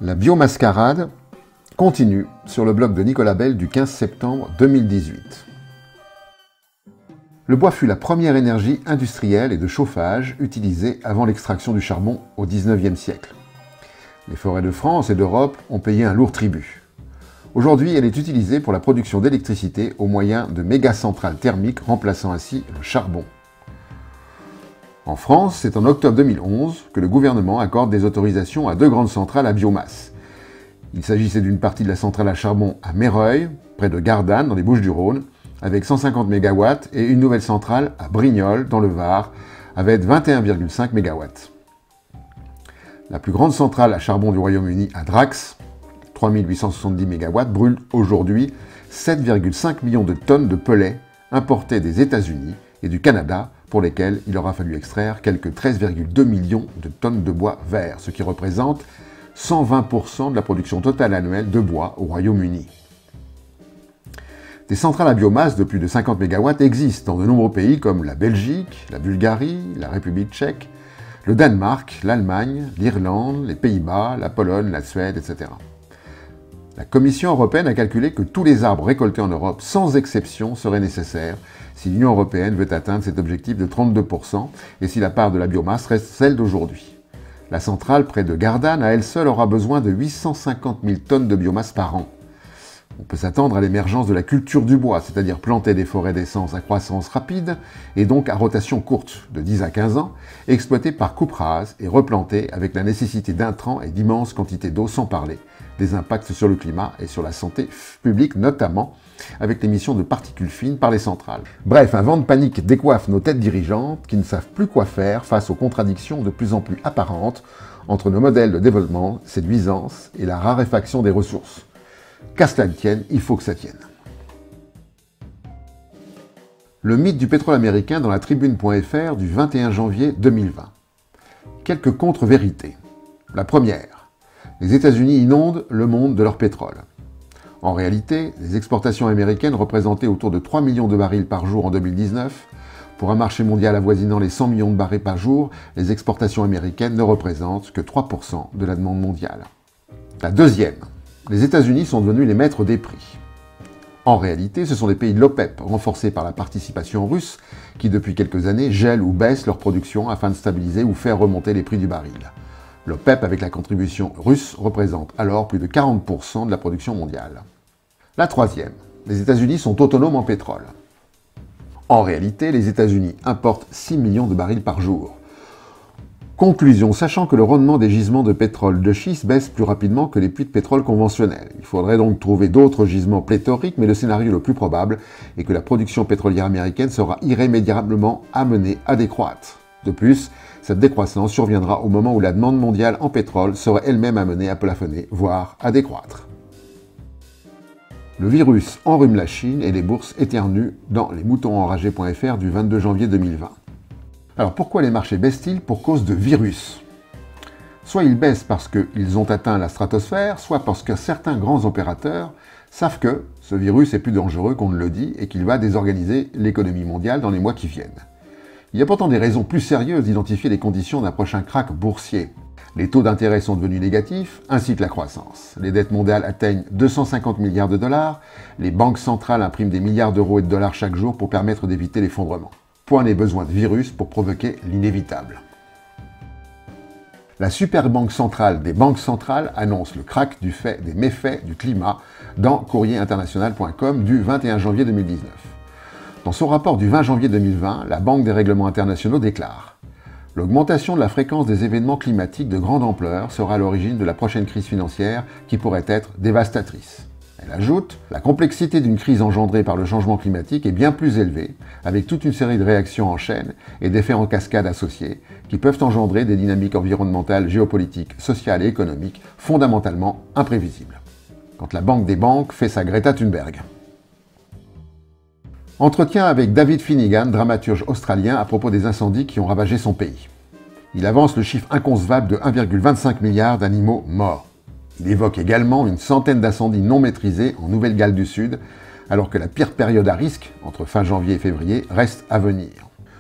La biomascarade continue sur le blog de Nicolas Bell du 15 septembre 2018. Le bois fut la première énergie industrielle et de chauffage utilisée avant l'extraction du charbon au XIXe siècle. Les forêts de France et d'Europe ont payé un lourd tribut. Aujourd'hui, elle est utilisée pour la production d'électricité au moyen de méga-centrales thermiques remplaçant ainsi le charbon. En France, c'est en octobre 2011 que le gouvernement accorde des autorisations à 2 grandes centrales à biomasse. Il s'agissait d'une partie de la centrale à charbon à Meyreuil, près de Gardanne, dans les Bouches-du-Rhône, avec 150 MW, et une nouvelle centrale à Brignoles, dans le Var, avec 21,5 MW. La plus grande centrale à charbon du Royaume-Uni à Drax, 3870 MW, brûle aujourd'hui 7,5 millions de tonnes de pellets importés des États-Unis et du Canada, pour lesquels il aura fallu extraire quelques 13,2 millions de tonnes de bois vert, ce qui représente 120% de la production totale annuelle de bois au Royaume-Uni. Des centrales à biomasse de plus de 50 MW existent dans de nombreux pays comme la Belgique, la Bulgarie, la République tchèque, le Danemark, l'Allemagne, l'Irlande, les Pays-Bas, la Pologne, la Suède, etc. La Commission européenne a calculé que tous les arbres récoltés en Europe, sans exception, seraient nécessaires si l'Union européenne veut atteindre cet objectif de 32% et si la part de la biomasse reste celle d'aujourd'hui. La centrale près de Gardanne, à elle seule, aura besoin de 850 000 tonnes de biomasse par an. On peut s'attendre à l'émergence de la culture du bois, c'est-à-dire planter des forêts d'essence à croissance rapide et donc à rotation courte, de 10 à 15 ans, exploitées par coupe rase et replantées avec la nécessité d'intrants et d'immenses quantités d'eau, sans parler des impacts sur le climat et sur la santé publique, notamment avec l'émission de particules fines par les centrales. Bref, un vent de panique décoiffe nos têtes dirigeantes qui ne savent plus quoi faire face aux contradictions de plus en plus apparentes entre nos modèles de développement, séduisance et la raréfaction des ressources. Qu'à cela ne tienne, il faut que ça tienne. Le mythe du pétrole américain dans la tribune.fr du 21 janvier 2020. Quelques contre-vérités. La première. Les États-Unis inondent le monde de leur pétrole. En réalité, les exportations américaines représentaient autour de 3 millions de barils par jour en 2019. Pour un marché mondial avoisinant les 100 millions de barils par jour, les exportations américaines ne représentent que 3% de la demande mondiale. La deuxième. Les États-Unis sont devenus les maîtres des prix. En réalité, ce sont les pays de l'OPEP, renforcés par la participation russe, qui depuis quelques années gèlent ou baissent leur production afin de stabiliser ou faire remonter les prix du baril. L'OPEP, avec la contribution russe, représente alors plus de 40% de la production mondiale. La troisième, les États-Unis sont autonomes en pétrole. En réalité, les États-Unis importent 6 millions de barils par jour. Conclusion, sachant que le rendement des gisements de pétrole de schiste baisse plus rapidement que les puits de pétrole conventionnels. Il faudrait donc trouver d'autres gisements pléthoriques, mais le scénario le plus probable est que la production pétrolière américaine sera irrémédiablement amenée à décroître. De plus, cette décroissance surviendra au moment où la demande mondiale en pétrole serait elle-même amenée à plafonner, voire à décroître. Le virus enrhume la Chine et les bourses éternuent dans lesmoutonsenragés.fr du 22 janvier 2020. Alors pourquoi les marchés baissent-ils pour cause de virus? Soit ils baissent parce qu'ils ont atteint la stratosphère, soit parce que certains grands opérateurs savent que ce virus est plus dangereux qu'on ne le dit et qu'il va désorganiser l'économie mondiale dans les mois qui viennent. Il y a pourtant des raisons plus sérieuses d'identifier les conditions d'un prochain krach boursier. Les taux d'intérêt sont devenus négatifs, ainsi que la croissance. Les dettes mondiales atteignent 250 milliards de dollars, les banques centrales impriment des milliards d'euros et de dollars chaque jour pour permettre d'éviter l'effondrement. Point n'est besoin de virus pour provoquer l'inévitable. La superbanque centrale des banques centrales annonce le krach du fait des méfaits du climat dans courrierinternational.com du 21 janvier 2019. Dans son rapport du 20 janvier 2020, la Banque des règlements internationaux déclare « L'augmentation de la fréquence des événements climatiques de grande ampleur sera à l'origine de la prochaine crise financière qui pourrait être dévastatrice. » Elle ajoute « La complexité d'une crise engendrée par le changement climatique est bien plus élevée, avec toute une série de réactions en chaîne et d'effets en cascade associés, qui peuvent engendrer des dynamiques environnementales, géopolitiques, sociales et économiques fondamentalement imprévisibles. » Quand la Banque des banques fait sa Greta Thunberg. Entretien avec David Finnegan, dramaturge australien, à propos des incendies qui ont ravagé son pays. Il avance le chiffre inconcevable de 1,25 milliard d'animaux morts. Il évoque également une centaine d'incendies non maîtrisés en Nouvelle-Galles du Sud, alors que la pire période à risque, entre fin janvier et février, reste à venir.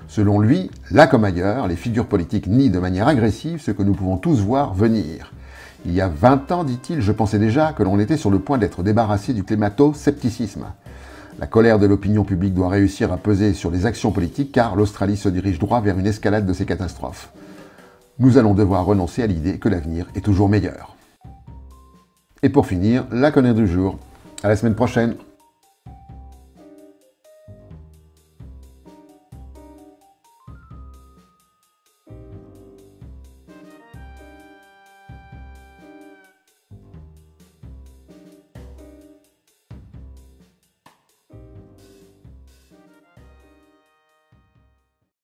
Selon lui, là comme ailleurs, les figures politiques nient de manière agressive ce que nous pouvons tous voir venir. Il y a 20 ans, dit-il, je pensais déjà que l'on était sur le point d'être débarrassé du climato-scepticisme. La colère de l'opinion publique doit réussir à peser sur les actions politiques car l'Australie se dirige droit vers une escalade de ces catastrophes. Nous allons devoir renoncer à l'idée que l'avenir est toujours meilleur. Et pour finir, la connerie du jour. À la semaine prochaine.